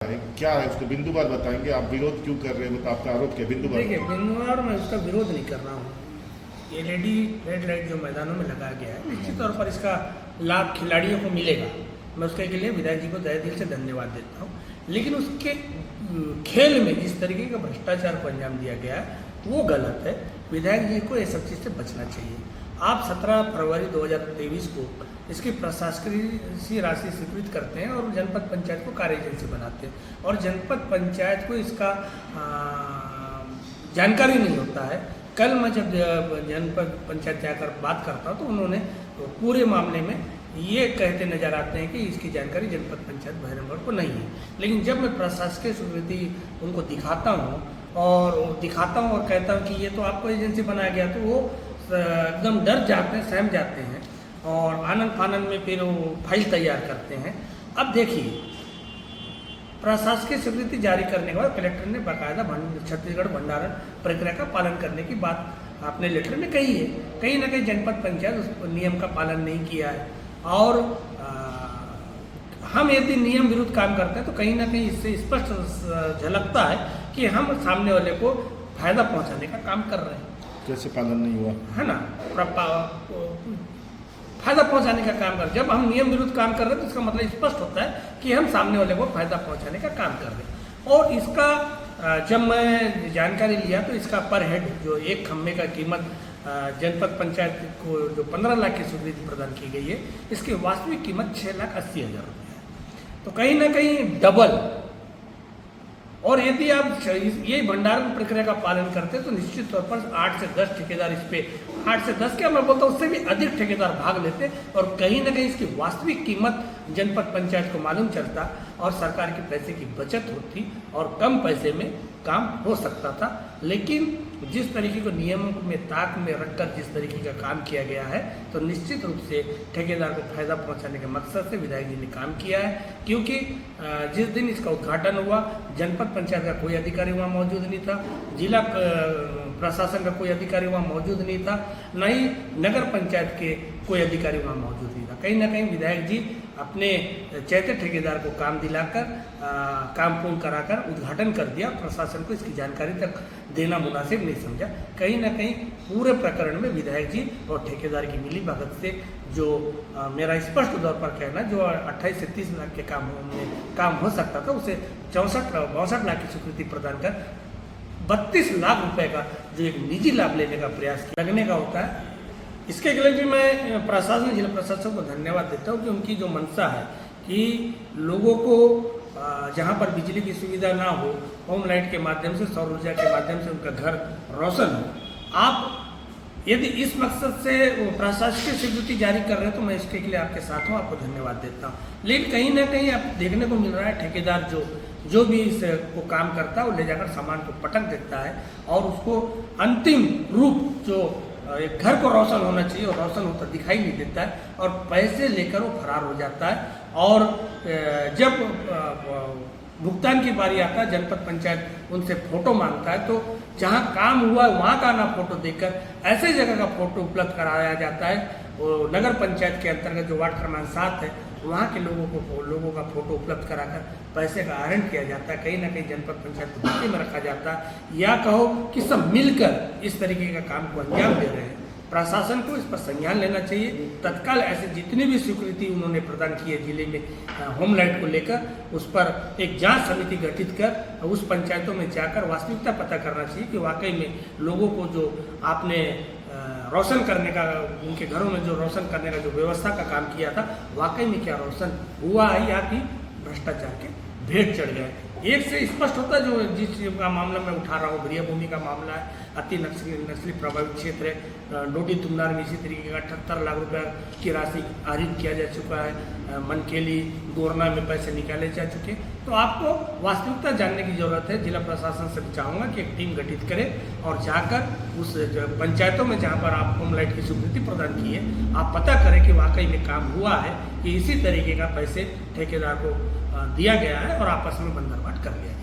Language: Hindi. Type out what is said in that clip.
क्या है उसको बिंदुवार बताएंगे? आप विरोध क्यों कर रहे हैं? मतलब आपका आरोप क्या बिंदुवार? देखिए, बिंदुवार में उसका विरोध नहीं कर रहा हूँ। ये रेड लाइट जो मैदानों में लगाया गया है, निश्चित तौर पर इसका लाभ खिलाड़ियों को मिलेगा। मैं उसके लिए विधायक जी को तहे दिल से धन्यवाद देता हूँ। लेकिन उसके खेल में जिस तरीके का भ्रष्टाचार को अंजाम दिया गया है वो गलत है। विधायक जी को ये सब चीज़ से बचना चाहिए। आप 17 फरवरी 2023 को इसकी प्रशासकीय राशि स्वीकृत करते हैं और जनपद पंचायत को कार्य एजेंसी बनाते हैं और जनपद पंचायत को इसका जानकारी नहीं होता है। कल मैं जब जनपद पंचायत जाकर बात करता हूँ तो उन्होंने पूरे मामले में ये कहते नजर आते हैं कि इसकी जानकारी जनपद पंचायत भैरमगढ़ को नहीं है। लेकिन जब मैं प्रशासकीय स्वीकृति उनको दिखाता हूँ और कहता हूँ कि ये तो आपको एजेंसी बनाया गया, तो वो एकदम डर जाते हैं, सहम जाते हैं और आनंद फानंद में फिर वो फाइल तैयार करते हैं। अब देखिए, प्रशासकीय स्वीकृति जारी करने के बाद कलेक्टर ने बाकायदा छत्तीसगढ़ भंडारण प्रक्रिया का पालन करने की बात अपने लेटर में कही है। कहीं ना कहीं जनपद पंचायत उस नियम का पालन नहीं किया है और हम यदि नियम विरुद्ध काम करते हैं तो कहीं ना कहीं इससे स्पष्ट झलकता है कि हम सामने वाले को फायदा पहुंचाने का काम कर रहे हैं। कैसे पालन नहीं हुआ है ना? फायदा पहुंचाने का काम कर, जब हम नियम विरुद्ध काम कर रहे हैं तो इसका मतलब स्पष्ट होता है कि हम सामने वाले को फायदा पहुंचाने का काम कर रहे हैं। और इसका जब मैं जानकारी लिया तो इसका पर हेड जो एक खम्भे का कीमत जनपद पंचायत को जो 15 लाख की स्वीकृति प्रदान की गई है, इसकी वास्तविक कीमत 6,80,000 रुपये है। तो कहीं ना कहीं डबल। और यदि आप ये भंडारण प्रक्रिया का पालन करते हैं तो निश्चित तौर पर 8 से 10 ठेकेदार इस पे 8 से 10 क्या मैं बोलता हूँ, उससे भी अधिक ठेकेदार भाग लेते और कहीं ना कहीं इसकी वास्तविक कीमत जनपद पंचायत को मालूम चलता और सरकार के पैसे की बचत होती और कम पैसे में काम हो सकता था। लेकिन जिस तरीके को नियमों में ताक में रखकर जिस तरीके का काम किया गया है तो निश्चित रूप से ठेकेदार को फायदा पहुंचाने के मकसद से विधायक जी ने काम किया है। क्योंकि जिस दिन इसका उद्घाटन हुआ जनपद पंचायत का कोई अधिकारी वहाँ मौजूद नहीं था, जिला प्रशासन का कोई अधिकारी वहाँ मौजूद नहीं था, न ही नगर पंचायत के कोई अधिकारी वहाँ मौजूद नहीं था। कहीं ना कहीं विधायक जी अपने चैते ठेकेदार को काम दिलाकर काम पूर्ण कराकर उद्घाटन कर दिया। प्रशासन को इसकी जानकारी तक देना मुनासिब नहीं समझा। कहीं ना कहीं पूरे प्रकरण में विधायक जी और ठेकेदार की मिली भगत से जो मेरा स्पष्ट तौर पर कहना, जो 28 से 30 लाख के काम हो सकता था उसे 62 लाख की स्वीकृति प्रदान कर 32 लाख रुपए का जो एक निजी लाभ लेने का प्रयास लगने का होता है। इसके लिए भी मैं प्रशासन, जिला प्रशासन को धन्यवाद देता हूँ कि उनकी जो मंशा है कि लोगों को जहाँ पर बिजली की सुविधा ना हो, होम लाइट के माध्यम से, सौर ऊर्जा के माध्यम से उनका घर रोशन हो। आप यदि इस मकसद से प्रशासकीय स्वीकृति जारी कर रहे हैं तो मैं इसके लिए आपके साथ हूँ, आपको धन्यवाद देता हूँ। लेकिन कहीं ना कहीं आप देखने को मिल रहा है ठेकेदार जो भी इस को काम करता है वो ले जाकर सामान को पटक देता है और उसको अंतिम रूप जो एक घर को रोशन होना चाहिए और रोशन होता दिखाई नहीं देता है और पैसे लेकर वो फरार हो जाता है। और जब भुगतान की बारी आता है जनपद पंचायत उनसे फोटो मांगता है तो जहाँ काम हुआ है वहाँ का ना फोटो देकर ऐसे जगह का फोटो उपलब्ध कराया जाता है। वो नगर पंचायत के अंतर्गत जो वार्ड क्रमांक 7 है वहाँ के लोगों का फोटो उपलब्ध कराकर पैसे का आहरण किया जाता है। कहीं ना कहीं जनपद पंचायत को भर्ती में रखा जाता है या कहो कि सब मिलकर इस तरीके का काम को अंजाम दे रहे हैं। प्रशासन को इस पर संज्ञान लेना चाहिए। तत्काल ऐसे जितनी भी स्वीकृति उन्होंने प्रदान की है जिले में होम लाइट को लेकर, उस पर एक जांच समिति गठित कर उस पंचायतों में जाकर वास्तविकता पता करना चाहिए कि वाकई में लोगों को जो आपने रोशन करने का, उनके घरों में जो रोशन करने का जो व्यवस्था का काम किया था वाकई में क्या रोशन हुआ है या फिर भ्रष्टाचार के भेंट चढ़ गए। एक से स्पष्ट होता है जो जिस का मामला मैं उठा रहा हूँ, गृह भूमि का मामला है, अति नक्सली प्रभावित क्षेत्र है। डोडी तुमनार में इसी तरीके का 78 लाख रुपए की राशि आहरित किया जा चुका है। मनकेली दोरना में पैसे निकाले जा चुके। तो आपको वास्तविकता जानने की जरूरत है। जिला प्रशासन से चाहूँगा कि एक टीम गठित करें और जाकर उस पंचायतों में जहाँ पर आप होम लाइट की स्वीकृति प्रदान की है आप पता करें कि वाकई में काम हुआ है कि इसी तरीके का पैसे ठेकेदार को दिया गया है और आपस में बंदरबाट कर लिया।